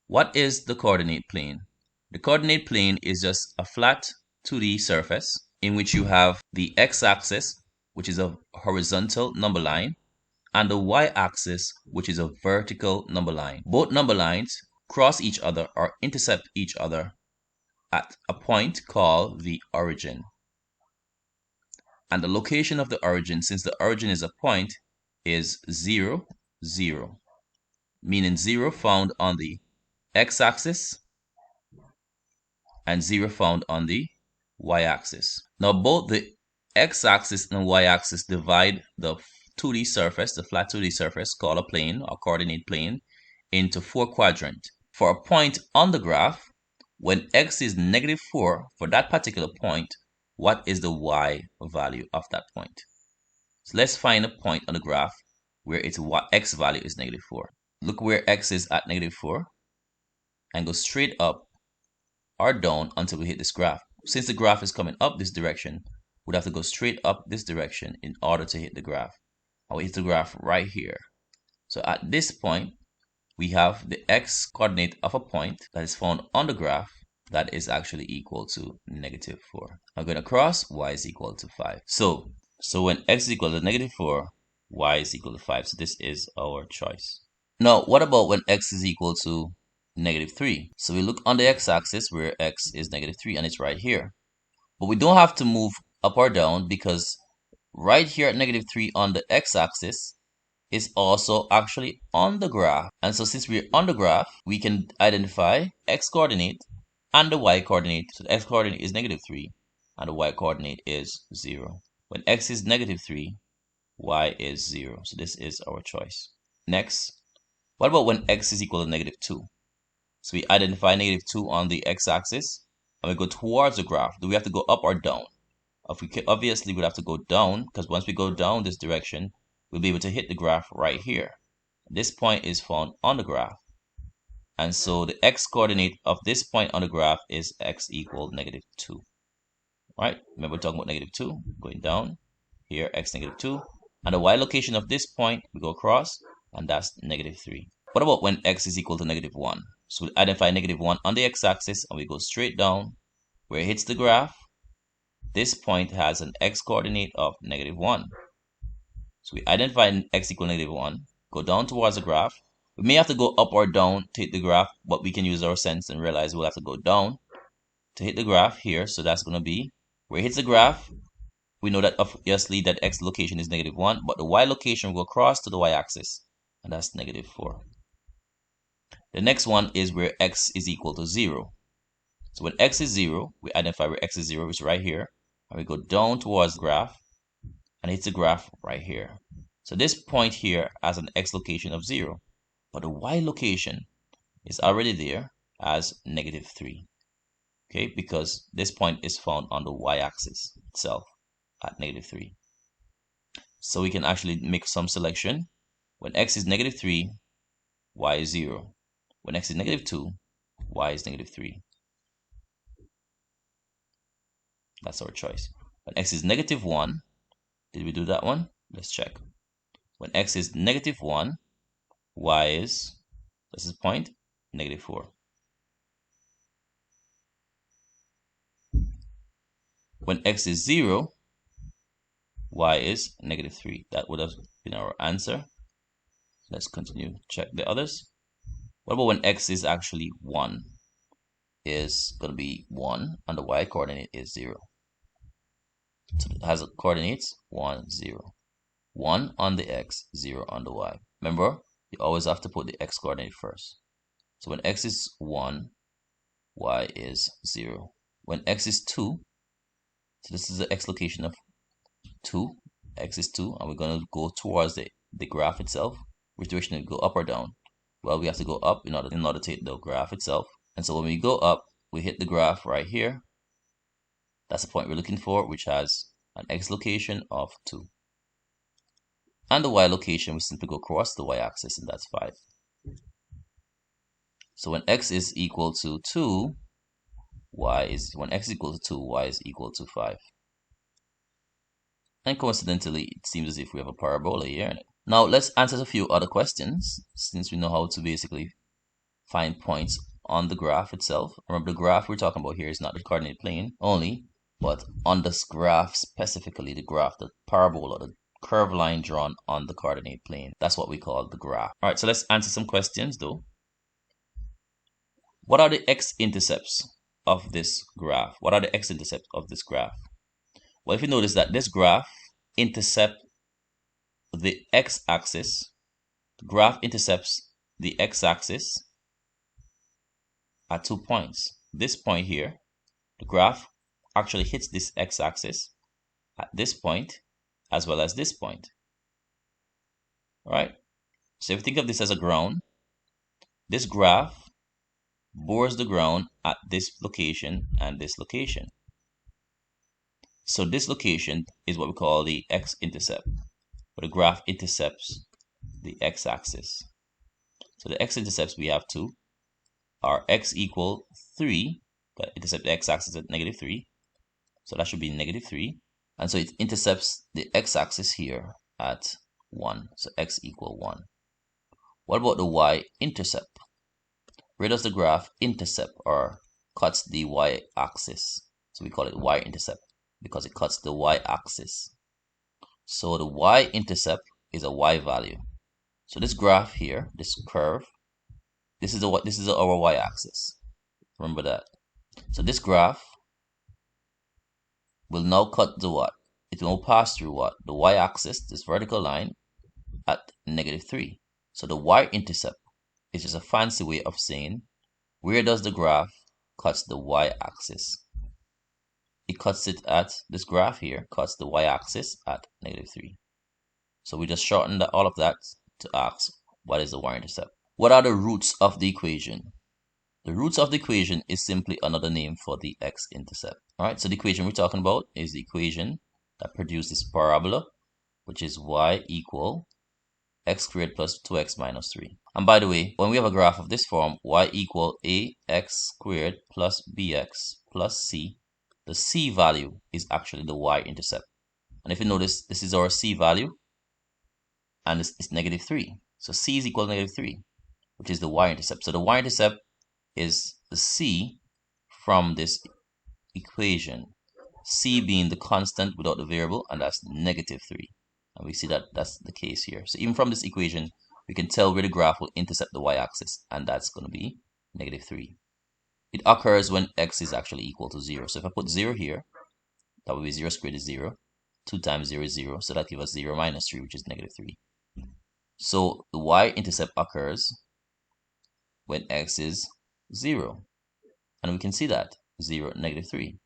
What is the coordinate plane? The coordinate plane is just a flat 2D surface in which you have the x-axis, which is a horizontal number line, and the y-axis, which is a vertical number line. Both number lines cross each other or intercept each other at a point called the origin. And the location of the origin, since the origin is a point, is 0, 0, meaning 0 found on the x-axis and 0 found on the y-axis. Now both the x-axis and y-axis divide the 2D surface, the flat 2D surface called a plane or coordinate plane, into 4 quadrants. For a point on the graph, when x is -4 for that particular point, what is the y value of that point? So let's find a point on the graph where its x value is -4. Look where x is at -4 and go straight up or down until we hit this graph. Since the graph is coming up this direction, we'd have to go straight up this direction in order to hit the graph. And we hit the graph right here. So at this point, we have the x coordinate of a point that is found on the graph that is actually equal to -4. I'm going to cross, y is equal to 5. So when x is equal to -4, y is equal to 5. So this is our choice. Now, what about when x is equal to -3? So we look on the x-axis where x is -3 and it's right here. But we don't have to move up or down because right here at -3 on the x-axis is also actually on the graph. And so since we're on the graph, we can identify x coordinate and the y coordinate. So the x coordinate is -3 and the y coordinate is 0. When x is -3, y is 0. So this is our choice. Next, what about when x is equal to -2? So we identify -2 on the x-axis and we go towards the graph. Do we have to go up or down? Obviously, we'd have to go down because once we go down this direction, we'll be able to hit the graph right here. This point is found on the graph. And so the x coordinate of this point on the graph is x equal -2. Right? Remember we're talking about -2, going down here, x -2. And the y location of this point, we go across, and that's -3. What about when x is equal to -1? So we identify -1 on the x-axis and we go straight down where it hits the graph. This point has an x coordinate of -1. So we identify x equal to -1, go down towards the graph. We may have to go up or down to hit the graph, but we can use our sense and realize we'll have to go down to hit the graph here. So that's going to be where it hits the graph. We know that obviously that x location is -1, but the y location will go across to the y-axis, and that's -4. The next one is where x is equal to 0. So when x is 0, we identify where x is 0, which is right here, and we go down towards the graph, and it hits the graph right here. So this point here has an x location of 0, but the y location is already there as -3. Okay, because this point is found on the y-axis itself at -3. So we can actually make some selection. When x is -3, y is 0. When x is -2, y is -3. That's our choice. When x is -1, did we do that one? Let's check. When x is -1, y is, this is point, -4. When x is 0, y is -3. That would have been our answer. Let's continue, check the others. What about when x is actually 1? Is going to be 1 and the y coordinate is 0. So it has coordinates 1, 0. 1 on the x, 0 on the y. Remember, you always have to put the x coordinate first. So when x is 1, y is 0. When x is 2, so this is the x location of 2. X is 2, and we're going to go towards the graph itself. Which direction do we go, up or down? Well, we have to go up in order to hit the graph itself. And so when we go up, we hit the graph right here. That's the point we're looking for, which has an x location of 2. And the y location, we simply go across the y-axis, and that's 5. So when x is equal to 2, when x is equal to 2, y is equal to 5. And coincidentally, it seems as if we have a parabola here. Now let's answer a few other questions, since we know how to basically find points on the graph itself. Remember, the graph we're talking about here is not the coordinate plane only, but on this graph specifically, the graph, the parabola, the curved line drawn on the coordinate plane. That's what we call the graph. All right, so let's answer some questions though. What are the x-intercepts of this graph? What are the x-intercepts of this graph? Well, if you notice that this graph intercepts the x-axis, the graph intercepts the x-axis at 2 points. This point here, the graph actually hits this x-axis at this point as well as this point. All right? So if you think of this as a ground, this graph bores the ground at this location and this location. So this location is what we call the x-intercept, where the graph intercepts the x-axis. So the x-intercepts we have two are x equal 3, but intercept the x-axis at -3. So that should be -3. And so it intercepts the x-axis here at 1. So x equal 1. What about the y-intercept? Where does the graph intercept or cuts the y-axis? So we call it y-intercept because it cuts the y-axis. So the y-intercept is a y value. So this graph here, this curve, this is our y-axis. Remember that. So this graph will now cut the what? It will pass through what? The y-axis, this vertical line, at -3. So the y-intercept is just a fancy way of saying where does the graph cuts the y-axis. It cuts it at, this graph here cuts the y-axis at -3. So we just shorten all of that to ask what is the y-intercept. What are the roots of the equation? The roots of the equation is simply another name for the x-intercept. All right, so the equation we're talking about is the equation that produces this parabola, which is y equal x squared plus 2x minus 3. And by the way, when we have a graph of this form, y equal ax squared plus bx plus c, the c value is actually the y-intercept. And if you notice, this is our c value, and it's -3. So c is equal to -3, which is the y-intercept. So the y-intercept is the c from this equation, c being the constant without the variable, and that's -3. And we see that that's the case here. So even from this equation, we can tell where the graph will intercept the y-axis, and that's going to be -3. It occurs when x is actually equal to 0. So if I put 0 here, that would be 0 squared is 0. 2 times 0 is 0. So that gives us 0 minus 3, which is -3. So the y-intercept occurs when x is 0. And we can see that 0, -3.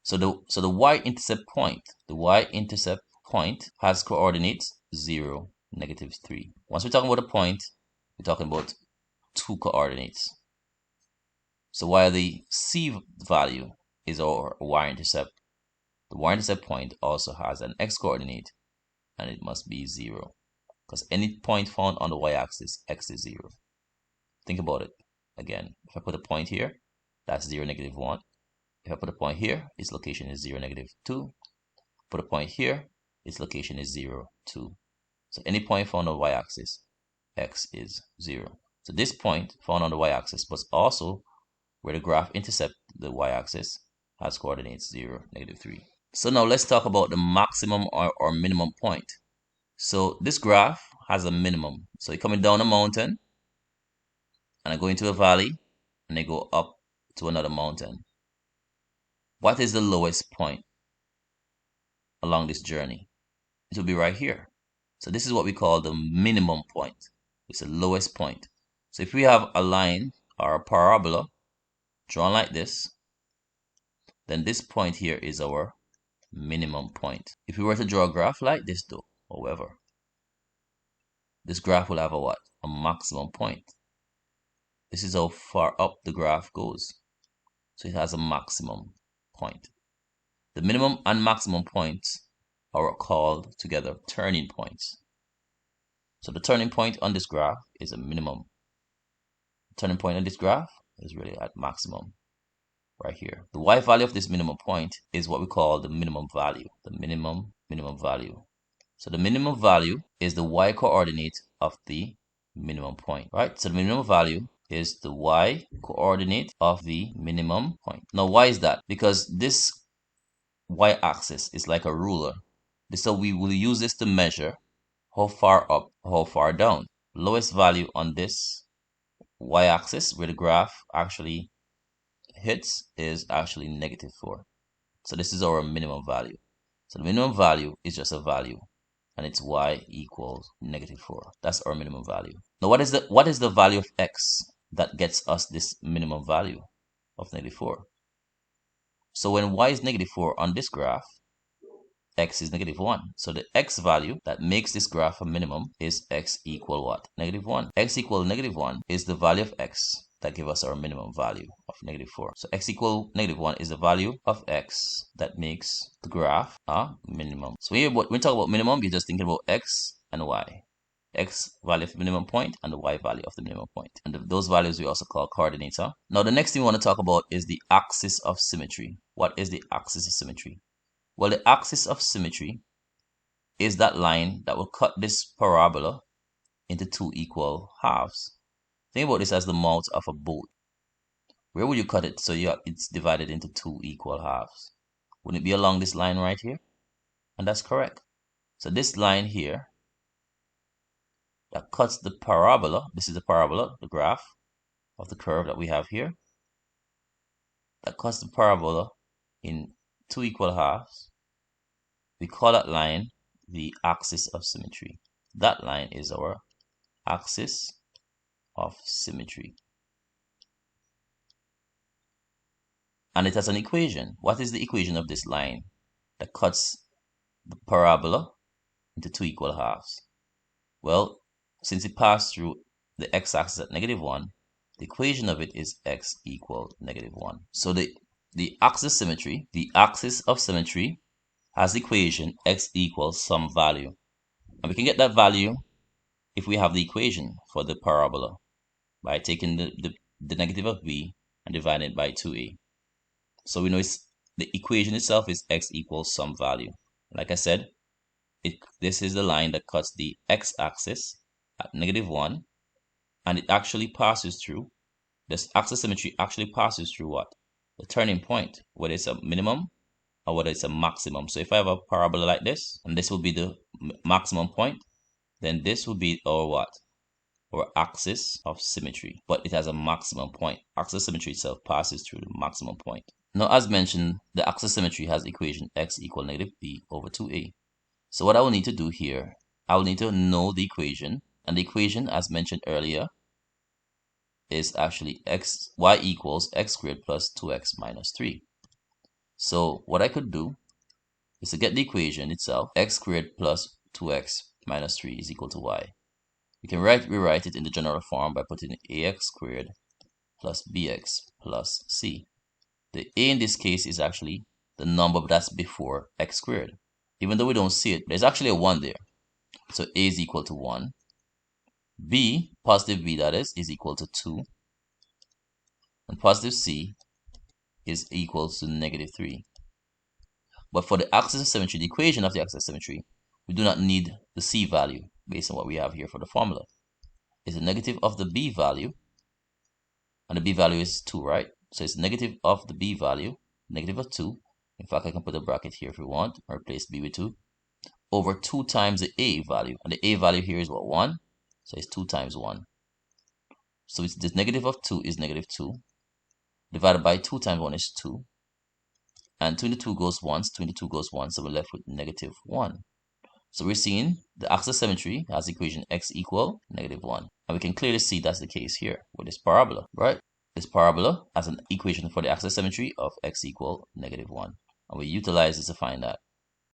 So the y-intercept point, has coordinates 0, -3. Once we're talking about a point, we're talking about two coordinates. So while the c value is our y-intercept, the y-intercept point also has an x-coordinate, and it must be 0. Because any point found on the y-axis, x is 0. Think about it again. If I put a point here, that's 0, -1. If I put a point here, its location is 0, -2. Put a point here, its location is 0, 2. So any point found on the y-axis, x is 0. So this point found on the y-axis, but also where the graph intercepts the y-axis, has coordinates 0, -3. So now let's talk about the maximum or minimum point. So this graph has a minimum. So you're coming down a mountain, and I go into a valley, and I go up to another mountain. What is the lowest point along this journey? It will be right here. So this is what we call the minimum point. It's the lowest point. So if we have a line or a parabola drawn like this, then this point here is our minimum point. If we were to draw a graph like this though, however, this graph will have a what? A maximum point. This is how far up the graph goes. So it has a maximum point. The minimum and maximum points are called together turning points. So the turning point on this graph is a minimum. The turning point on this graph is really at maximum right here. The y value of this minimum point is what we call the minimum value. The minimum value. So the minimum value is the y coordinate of the minimum point, right? So the minimum value is the y coordinate of the minimum point. Now, why is that? Because this y-axis is like a ruler. So we will use this to measure how far up, how far down. Lowest value on this y-axis where the graph actually hits is actually -4. So this is our minimum value. So the minimum value is just a value, and it's y equals -4. That's our minimum value. Now, what is the value of x that gets us this minimum value of -4? So when y is -4 on this graph, x is -1. So the x value that makes this graph a minimum is x equal what? -1. X equal -1 is the value of x that give us our minimum value of -4. So x equal -1 is the value of x that makes the graph a minimum. So when we talk about minimum, you're just thinking about x and y. X value of the minimum point and the y value of the minimum point. And those values we also call coordinates. Now the next thing we want to talk about is the axis of symmetry. What is the axis of symmetry? Well, the axis of symmetry is that line that will cut this parabola into two equal halves. Think about this as the mouth of a boat. Where would you cut it so it's divided into two equal halves? Wouldn't it be along this line right here? And that's correct. So this line here that cuts the parabola, this is the parabola, the graph of the curve that we have here, that cuts the parabola in two equal halves. We call that line the axis of symmetry. That line is our axis of symmetry. And it has an equation. What is the equation of this line that cuts the parabola into two equal halves? Well, since it passed through the x-axis at -1, the equation of it is x equals -1. So the axis of symmetry has the equation x equals some value. And we can get that value if we have the equation for the parabola by taking the negative of b and dividing it by 2a. So we know the equation itself is x equals some value. Like I said, this is the line that cuts the x-axis at -1, and it actually passes through, this axis symmetry actually passes through what? The turning point, whether it's a minimum or whether it's a maximum. So if I have a parabola like this, and this will be the maximum point, then this will be our what? Our axis of symmetry, but it has a maximum point. Axis symmetry itself passes through the maximum point. Now, as mentioned, the axis symmetry has the equation x equal -b over 2a. So what I will need to do here, I will need to know the equation, and the equation, as mentioned earlier, is actually y equals x squared plus 2x minus 3. So what I could do is to get the equation itself, x squared plus 2x minus 3 is equal to y. We can rewrite it in the general form by putting ax squared plus bx plus c. The a in this case is actually the number that's before x squared. Even though we don't see it, there's actually a 1 there. So a is equal to 1. B, positive b that is equal to 2. And positive c is equal to -3. But for the axis of symmetry, the equation of the axis of symmetry, we do not need the c value based on what we have here for the formula. It's the negative of the b value, and the b value is 2, right? So it's negative of the b value, negative of 2. In fact, I can put a bracket here if we want, or replace b with 2, over 2 times the a value. And the a value here is what? 1. So it's 2 times 1. So it's this negative of 2 is -2. Divided by 2 times 1 is 2. And 2 into 2 goes once, 2 into 2 goes once, so we're left with -1. So we're seeing the axis of symmetry has the equation x equal -1. And we can clearly see that's the case here with this parabola, right? This parabola has an equation for the axis of symmetry of x equal -1. And we utilize this to find that.